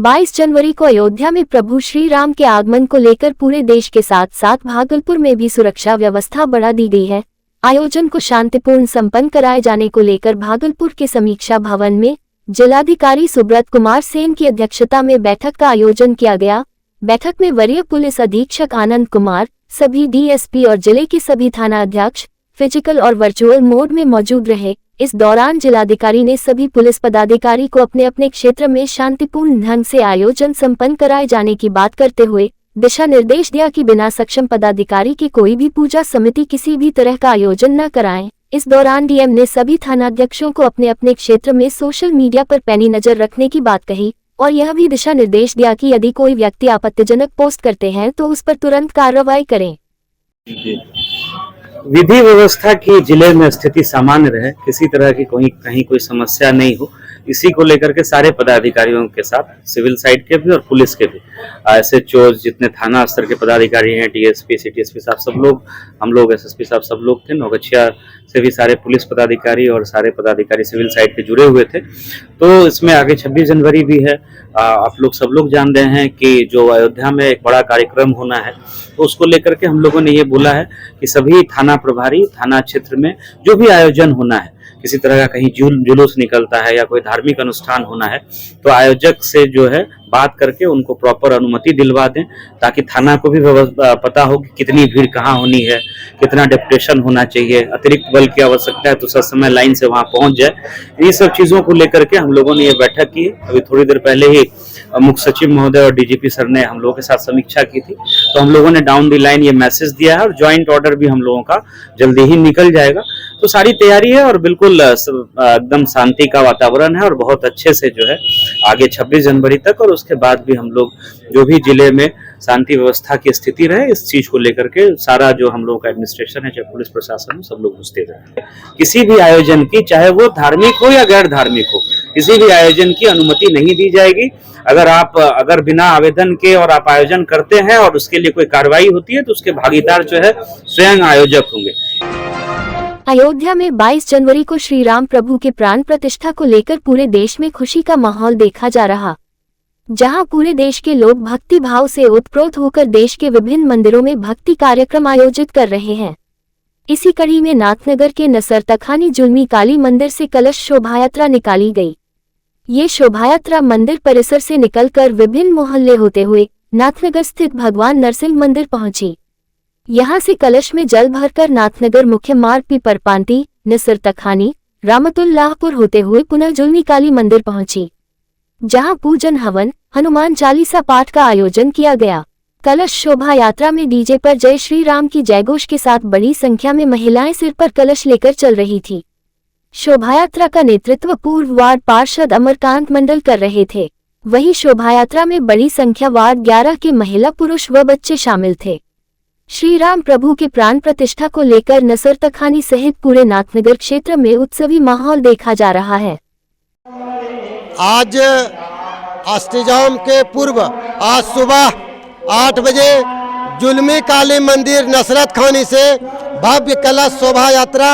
22 जनवरी को अयोध्या में प्रभु श्री राम के आगमन को लेकर पूरे देश के साथ साथ भागलपुर में भी सुरक्षा व्यवस्था बढ़ा दी गई है। आयोजन को शांतिपूर्ण संपन्न कराए जाने को लेकर भागलपुर के समीक्षा भवन में जिलाधिकारी सुब्रत कुमार सेन की अध्यक्षता में बैठक का आयोजन किया गया। बैठक में वरीय पुलिस अधीक्षक आनंद कुमार, सभी डीएसपी और जिले के सभी थाना अध्यक्ष फिजिकल और वर्चुअल मोड में मौजूद रहे। इस दौरान जिलाधिकारी ने सभी पुलिस पदाधिकारी को अपने अपने क्षेत्र में शांतिपूर्ण ढंग से आयोजन संपन्न कराए जाने की बात करते हुए दिशा निर्देश दिया कि बिना सक्षम पदाधिकारी की कोई भी पूजा समिति किसी भी तरह का आयोजन न कराएं। इस दौरान डीएम ने सभी थानाध्यक्षों को अपने अपने क्षेत्र में सोशल मीडिया पर पैनी नजर रखने की बात कही और यह भी दिशा निर्देश दिया कि यदि कोई व्यक्ति आपत्तिजनक पोस्ट करते हैं तो उस पर तुरंत कार्रवाई करें। विधि व्यवस्था की जिले में स्थिति सामान्य रहे, किसी तरह की कहीं कोई समस्या नहीं हो, इसी को लेकर के सारे पदाधिकारियों के साथ सिविल साइड के भी और पुलिस के भी SHO जितने थाना स्तर के पदाधिकारी हैं, डीएसपी CTSP साहब सब लोग, हम लोग SSP साहब सब लोग थे। नौगछिया से भी सारे पुलिस पदाधिकारी और सारे पदाधिकारी सिविल साइड के जुड़े हुए थे। तो इसमें आगे 26 जनवरी भी है। आप लोग सब लोग जान रहे हैं कि जो अयोध्या में एक बड़ा कार्यक्रम होना है, तो उसको लेकर के हम लोगों ने ये बोला है कि सभी थाना प्रभारी थाना क्षेत्र में जो भी आयोजन होना है, किसी तरह का कहीं जुलूस निकलता है या कोई धार्मिक अनुष्ठान होना है, तो आयोजक से जो है बात करके उनको प्रॉपर अनुमति दिलवा दें, ताकि थाना को भी पता हो कि कितनी भीड़ कहाँ होनी है, कितना डेपुटेशन होना चाहिए, अतिरिक्त बल की आवश्यकता है तो समय लाइन से वहां पहुंच जाए। ये सब चीजों को लेकर के हम लोगों ने ये बैठक की। अभी थोड़ी देर पहले ही मुख्य सचिव महोदय और डीजीपी सर ने हम लोगों के साथ समीक्षा की थी, तो हम लोगों ने डाउन द लाइन ये मैसेज दिया है और ज्वाइंट ऑर्डर भी हम लोगों का जल्दी ही निकल जाएगा। तो सारी तैयारी है और बिल्कुल एकदम शांति का वातावरण है और बहुत अच्छे से जो है आगे 26 जनवरी तक और उसके बाद भी हम लोग जो भी जिले में शांति व्यवस्था की स्थिति रहे, इस चीज को लेकर के सारा जो हम लोग का एडमिनिस्ट्रेशन है, चाहे पुलिस प्रशासन हो, सब लोग घुसते रहे। किसी भी आयोजन की, चाहे वो धार्मिक हो या गैर धार्मिक हो, किसी भी आयोजन की अनुमति नहीं दी जाएगी। अगर बिना आवेदन के और आप आयोजन करते हैं और उसके लिए कोई कार्रवाई होती है तो उसके भागीदार जो है स्वयं आयोजक होंगे। अयोध्या में 22 जनवरी को श्री राम प्रभु के प्राण प्रतिष्ठा को लेकर पूरे देश में खुशी का माहौल देखा जा रहा, जहां पूरे देश के लोग भक्ति भाव से ओतप्रोत होकर देश के विभिन्न मंदिरों में भक्ति कार्यक्रम आयोजित कर रहे हैं। इसी कड़ी में नाथनगर के नसरतखानी जुलमी काली मंदिर से कलश शोभायात्रा निकाली गई। ये शोभायात्रा मंदिर परिसर से निकलकर विभिन्न मोहल्ले होते हुए नाथनगर स्थित भगवान नरसिंह मंदिर पहुंची। यहां से कलश में जल भरकर नाथनगर मुख्य मार्ग पीपरपांती, नसरतखानी, रामतुल्लाहपुर होते हुए पुनः जुलमी काली मंदिर पहुंची, जहां पूजन हवन, हनुमान चालीसा पाठ का आयोजन किया गया। कलश शोभा यात्रा में डीजे पर जय श्री राम की जयघोष के साथ बड़ी संख्या में महिलाएं सिर पर कलश लेकर चल रही थी। शोभायात्रा का नेतृत्व पूर्व वार्ड पार्षद अमरकांत मंडल कर रहे थे। वहीं शोभायात्रा में बड़ी संख्या वार्ड 11 के महिला, पुरुष व बच्चे शामिल थे। श्री राम प्रभु के प्राण प्रतिष्ठा को लेकर नसरतखानी सहित पूरे नाथनगर क्षेत्र में उत्सवी माहौल देखा जा रहा है। आज अष्टजाम के पूर्व आज सुबह 8 बजे जुलमी काली मंदिर नसरतखानी से भव्य कलश शोभा यात्रा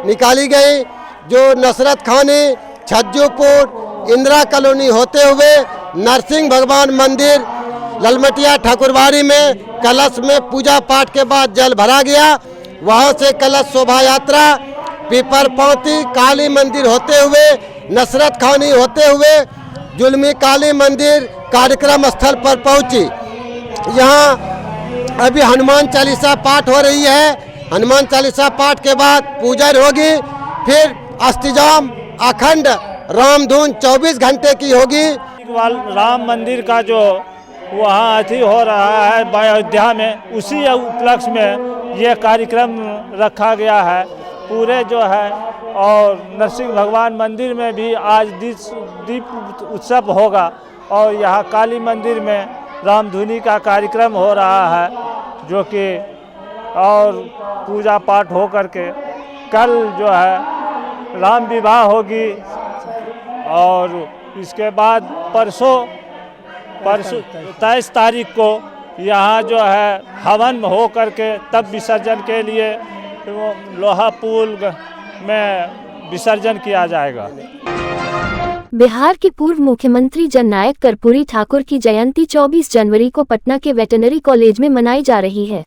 निकाली गई, जो नसरतखानी, छज्जूपुर, इंदिरा कॉलोनी होते हुए नरसिंह भगवान मंदिर ललमटिया ठाकुरबाड़ी में कलश में पूजा पाठ के बाद जल भरा गया। वहां से कलश शोभा यात्रा पीपरपांती काली मंदिर होते हुए नसरतखानी होते हुए जुलमी काली मंदिर कार्यक्रम स्थल पर पहुंची। यहाँ अभी हनुमान चालीसा पाठ हो रही है। हनुमान चालीसा पाठ के बाद पूजा होगी, फिर अष्टजाम अखंड रामधुन 24 घंटे की होगी। राम मंदिर का जो वहाँ अति हो रहा है अयोध्या में, उसी उपलक्ष्य में ये कार्यक्रम रखा गया है पूरे जो है। और नरसिंह भगवान मंदिर में भी आज दीप उत्सव होगा और यहाँ काली मंदिर में रामधुनी का कार्यक्रम हो रहा है, जो कि और पूजा पाठ हो करके कल जो है राम विवाह होगी और इसके बाद परसों 23 तारीख को यहाँ जो है हवन हो करके तब विसर्जन के लिए लोहा पुल में विसर्जन किया जाएगा। बिहार के पूर्व मुख्यमंत्री जननायक कर्पूरी ठाकुर की जयंती 24 जनवरी को पटना के वेटरनरी कॉलेज में मनाई जा रही है,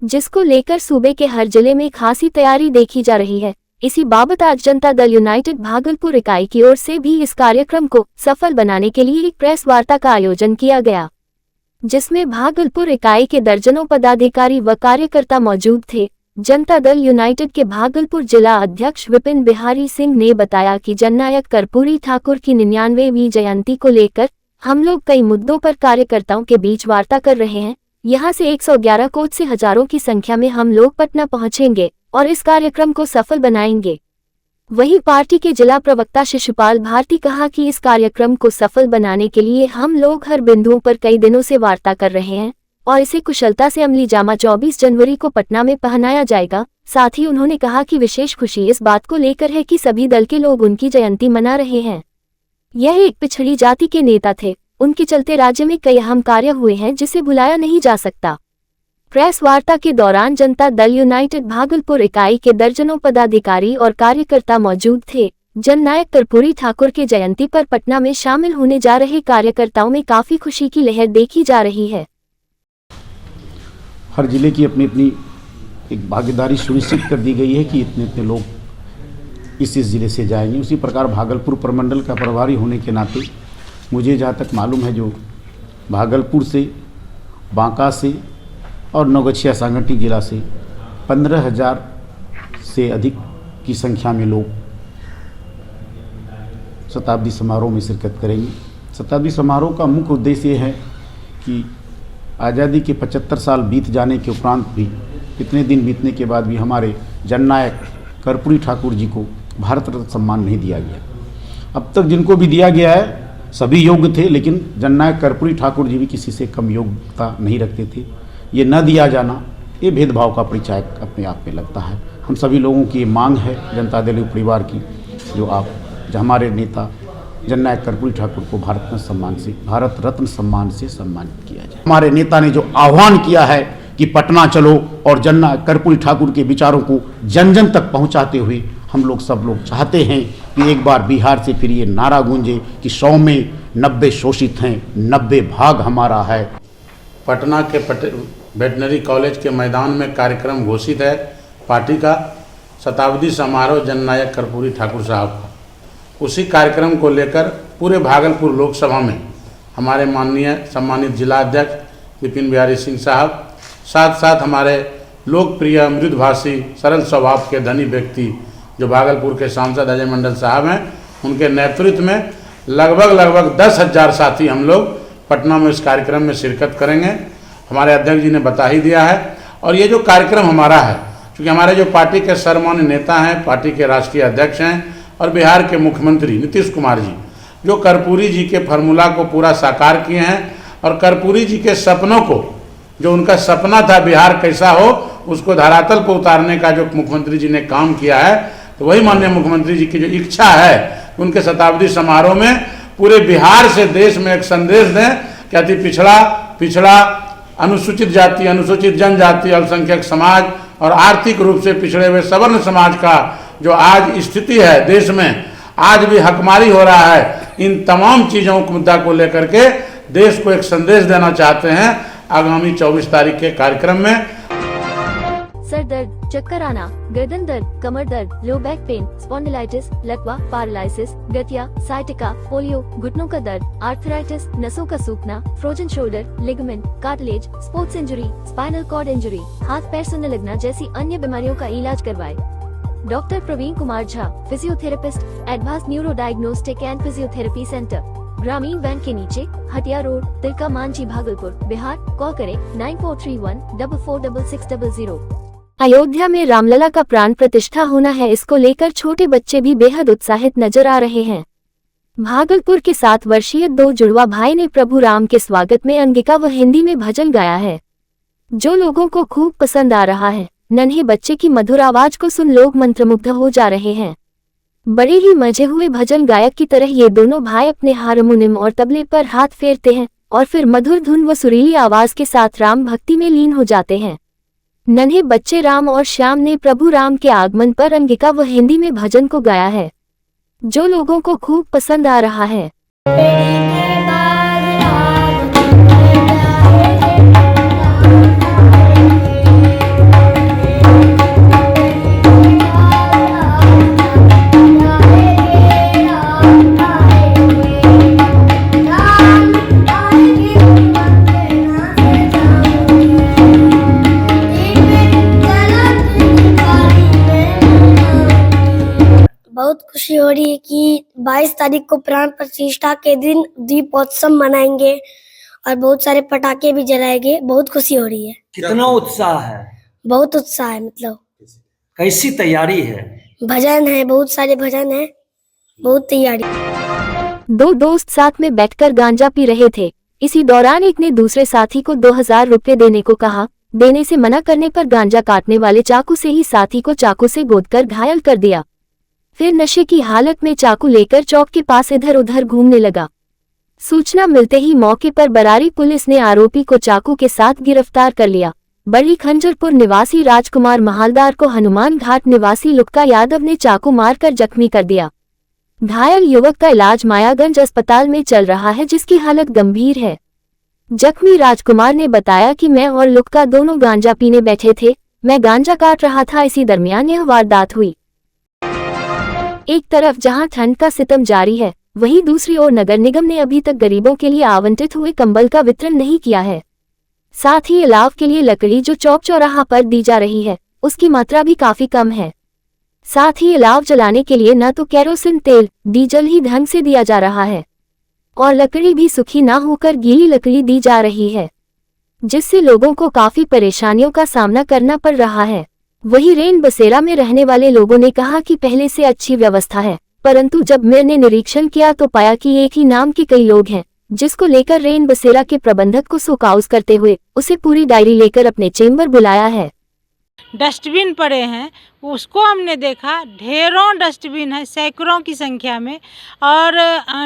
जिसको लेकर सूबे के हर जिले में खासी तैयारी देखी जा रही है। इसी बाबत आज जनता दल यूनाइटेड भागलपुर इकाई की ओर से भी इस कार्यक्रम को सफल बनाने के लिए एक प्रेस वार्ता का आयोजन किया गया, जिसमें भागलपुर इकाई के दर्जनों पदाधिकारी व कार्यकर्ता मौजूद थे। जनता दल यूनाइटेड के भागलपुर जिला अध्यक्ष विपिन बिहारी सिंह ने बताया कि जननायक कर्पूरी ठाकुर की 99वीं जयंती को लेकर हम लोग कई मुद्दों पर कार्यकर्ताओं के बीच वार्ता कर रहे हैं। यहां से 111 कोच से हजारों की संख्या में हम लोग पटना पहुंचेंगे और इस कार्यक्रम को सफल बनाएंगे। वहीं पार्टी के जिला प्रवक्ता शिशुपाल भारती कहा कि इस कार्यक्रम को सफल बनाने के लिए हम लोग हर बिंदुओं पर कई दिनों से वार्ता कर रहे हैं और इसे कुशलता से अमली जामा 24 जनवरी को पटना में पहनाया जाएगा। साथ ही उन्होंने कहा कि विशेष खुशी इस बात को लेकर है कि सभी दल के लोग उनकी जयंती मना रहे हैं। यह एक पिछड़ी जाति के नेता थे, उनके चलते राज्य में कई अहम कार्य हुए हैं जिसे भुलाया नहीं जा सकता। प्रेस वार्ता के दौरान जनता दल यूनाइटेड भागलपुर इकाई के दर्जनों पदाधिकारी और कार्यकर्ता मौजूद थे। जननायक कर्पूरी ठाकुर के जयंती पर पटना में शामिल होने जा रहे कार्यकर्ताओं में काफी खुशी की लहर देखी जा रही है। हर जिले की अपनी अपनी एक भागीदारी सुनिश्चित कर दी गई है कि इतने इतने लोग इस जिले से जाएंगे। उसी प्रकार भागलपुर प्रमंडल का प्रभारी होने के नाते मुझे जहाँ तक मालूम है, जो भागलपुर से, बांका से और नौगछिया सांगटी जिला से 15,000 से अधिक की संख्या में लोग शताब्दी समारोह में शिरकत करेंगे। शताब्दी समारोह का मुख्य उद्देश्य ये है कि आज़ादी के 75 साल बीत जाने के उपरांत भी, इतने दिन बीतने के बाद भी हमारे जननायक कर्पूरी ठाकुर जी को भारत रत्न सम्मान नहीं दिया गया। अब तक जिनको भी दिया गया है सभी योग्य थे, लेकिन जननायक कर्पूरी ठाकुर जी भी किसी से कम योग्यता नहीं रखते थे। ये न दिया जाना ये भेदभाव का परिचय अपने आप में लगता है। हम सभी लोगों की ये मांग है जनता दल परिवार की, जो हमारे नेता जननायक कर्पूरी ठाकुर को भारत रत्न सम्मान से सम्मानित किया जाए। हमारे नेता ने जो आह्वान किया है कि पटना चलो और जननायक कर्पूरी ठाकुर के विचारों को जन जन तक पहुंचाते हुए हम लोग सब लोग चाहते हैं कि एक बार बिहार से फिर ये नारा गूंजे कि 100 में 90 शोषित हैं, 90 भाग हमारा है। पटना के वेटनरी कॉलेज के मैदान में कार्यक्रम घोषित है पार्टी का, शताब्दी समारोह जननायक कर्पूरी ठाकुर साहब का। उसी कार्यक्रम को लेकर पूरे भागलपुर लोकसभा में हमारे माननीय सम्मानित जिला अध्यक्ष विपिन बिहारी सिंह साहब, साथ साथ हमारे लोकप्रिय मृदुभाषी सरल स्वभाव के धनी व्यक्ति जो भागलपुर के सांसद अजय मंडल साहब हैं, उनके नेतृत्व में लगभग 10,000 साथी हम लोग पटना में इस कार्यक्रम में शिरकत करेंगे। हमारे अध्यक्ष जी ने बता ही दिया है। और ये जो कार्यक्रम हमारा है, क्योंकि हमारे जो पार्टी के सर्वमान्य नेता हैं, पार्टी के राष्ट्रीय अध्यक्ष हैं और बिहार के मुख्यमंत्री नीतीश कुमार जी, जो कर्पूरी जी के फार्मूला को पूरा साकार किए हैं और कर्पूरी जी के सपनों को, जो उनका सपना था बिहार कैसा हो, उसको धरातल पर उतारने का जो मुख्यमंत्री जी ने काम किया है, तो वही माननीय मुख्यमंत्री जी की जो इच्छा है उनके शताब्दी समारोह में पूरे बिहार से देश में एक संदेश दें कि अति पिछड़ा अनुसूचित जाति, अनुसूचित जनजाति, अल्पसंख्यक समाज और आर्थिक रूप से पिछड़े हुए सवर्ण समाज का जो आज स्थिति है देश में, आज भी हकमारी हो रहा है, इन तमाम चीज़ों के मुद्दा को लेकर के देश को एक संदेश देना चाहते हैं आगामी 24 तारीख के कार्यक्रम में। सर दर्द, चक्कर आना, गर्दन दर्द, कमर दर्द, लो बैक पेन, स्पॉन्डिलाइटिस, लकवा, पैरालिसिस, गठिया, साइटिका, पोलियो, घुटनों का दर्द, आर्थराइटिस, नसों का सूखना, frozen shoulder, ligament, cartilage, sports injury, spinal cord injury, हाथ पैर सुनने लगना जैसी अन्य बीमारियों का इलाज करवाए। Doctor Praveen Kumar Jha, physiotherapist, advance neuro diagnostic and physiotherapy centre, Gramin bank के नीचे, हटिया रोड, तिलका मांझी, भागलपुर, बिहार। कॉल करें 9431446600। अयोध्या में रामलला का प्राण प्रतिष्ठा होना है, इसको लेकर छोटे बच्चे भी बेहद उत्साहित नजर आ रहे हैं। भागलपुर के 7 वर्षीय 2 जुड़वा भाई ने प्रभु राम के स्वागत में अंगिका व हिंदी में भजन गाया है, जो लोगों को खूब पसंद आ रहा है। नन्हे बच्चे की मधुर आवाज को सुन लोग मंत्रमुग्ध हो जा रहे हैं। बड़े ही मजे हुए भजन गायक की तरह ये दोनों भाई अपने हारमोनियम और तबले पर हाथ फेरते हैं और फिर मधुर धुन व सुरीली आवाज के साथ राम भक्ति में लीन हो जाते हैं। नन्हे बच्चे राम और श्याम ने प्रभु राम के आगमन पर अंगिका व हिंदी में भजन को गाया है, जो लोगों को खूब पसंद आ रहा है। बहुत खुशी हो रही है कि 22 तारीख को प्राण प्रतिष्ठा के दिन दीपोत्सव मनाएंगे और बहुत सारे पटाखे भी जलाएंगे। बहुत खुशी हो रही है। कितना उत्साह है? बहुत उत्साह है, मतलब कैसी तैयारी है? भजन है, बहुत सारे भजन है, बहुत तैयारी। दो दोस्त साथ में बैठकर गांजा पी रहे थे। इसी दौरान एक ने दूसरे साथी को 2000 रुपए देने को कहा। देने से मना करने पर गांजा काटने वाले चाकू से ही साथी को चाकू से गोदकर घायल कर दिया। फिर नशे की हालत में चाकू लेकर चौक के पास इधर उधर घूमने लगा। सूचना मिलते ही मौके पर बरारी पुलिस ने आरोपी को चाकू के साथ गिरफ्तार कर लिया। बड़ी खंजरपुर निवासी राजकुमार महालदार को हनुमान घाट निवासी लुक्का यादव ने चाकू मारकर जख्मी कर दिया। घायल युवक का इलाज मायागंज अस्पताल में चल रहा है, जिसकी हालत गंभीर है। जख्मी राजकुमार ने बताया कि मैं और लुक्का दोनों गांजा पीने बैठे थे। मैं गांजा काट रहा था, इसी दरमियान यह वारदात हुई। एक तरफ जहां ठंड का सितम जारी है, वहीं दूसरी ओर नगर निगम ने अभी तक गरीबों के लिए आवंटित हुए कंबल का वितरण नहीं किया है। साथ ही अलाव के लिए लकड़ी जो चौक चौराहा पर दी जा रही है, उसकी मात्रा भी काफी कम है। साथ ही अलाव जलाने के लिए न तो केरोसिन तेल, डीजल ही ढंग से दिया जा रहा है और लकड़ी भी सूखी ना होकर गीली लकड़ी दी जा रही है, जिससे लोगों को काफी परेशानियों का सामना करना पड़ रहा है। वहीं रेन बसेरा में रहने वाले लोगों ने कहा कि पहले से अच्छी व्यवस्था है, परंतु जब मैंने निरीक्षण किया तो पाया कि एक ही नाम के कई लोग हैं, जिसको लेकर रेन बसेरा के प्रबंधक को शोकॉज करते हुए उसे पूरी डायरी लेकर अपने चेंबर बुलाया है। डस्टबिन पड़े हैं, उसको हमने देखा, ढेरों डस्टबिन है, सैकड़ों की संख्या में, और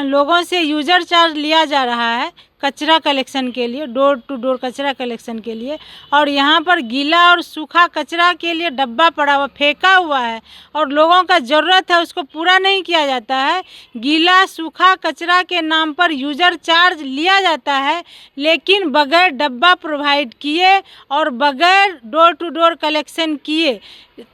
लोगों से यूजर चार्ज लिया जा रहा है कचरा कलेक्शन के लिए, डोर टू डोर कचरा कलेक्शन के लिए। और यहाँ पर गीला और सूखा कचरा के लिए डब्बा पड़ा हुआ फेंका हुआ है और लोगों का ज़रूरत है उसको पूरा नहीं किया जाता है। गीला सूखा कचरा के नाम पर यूजर चार्ज लिया जाता है, लेकिन बगैर डब्बा प्रोवाइड किए और बगैर डोर टू डोर कलेक्शन किए।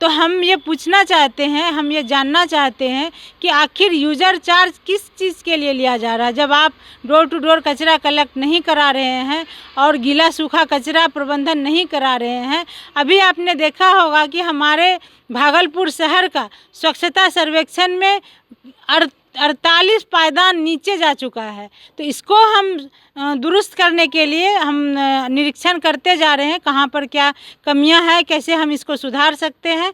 तो हम ये पूछना चाहते हैं, हम ये जानना चाहते हैं कि आखिर यूज़र चार्ज किस चीज़ के लिए लिया जा रहा है, जब आप डोर टू डोर कचरा कलेक्ट नहीं करा रहे हैं और गीला सूखा कचरा प्रबंधन नहीं करा रहे हैं। अभी आपने देखा होगा कि हमारे भागलपुर शहर का स्वच्छता सर्वेक्षण में 48 पायदान नीचे जा चुका है। तो इसको हम दुरुस्त करने के लिए हम निरीक्षण करते जा रहे हैं, कहाँ पर क्या कमियां हैं, कैसे हम इसको सुधार सकते हैं।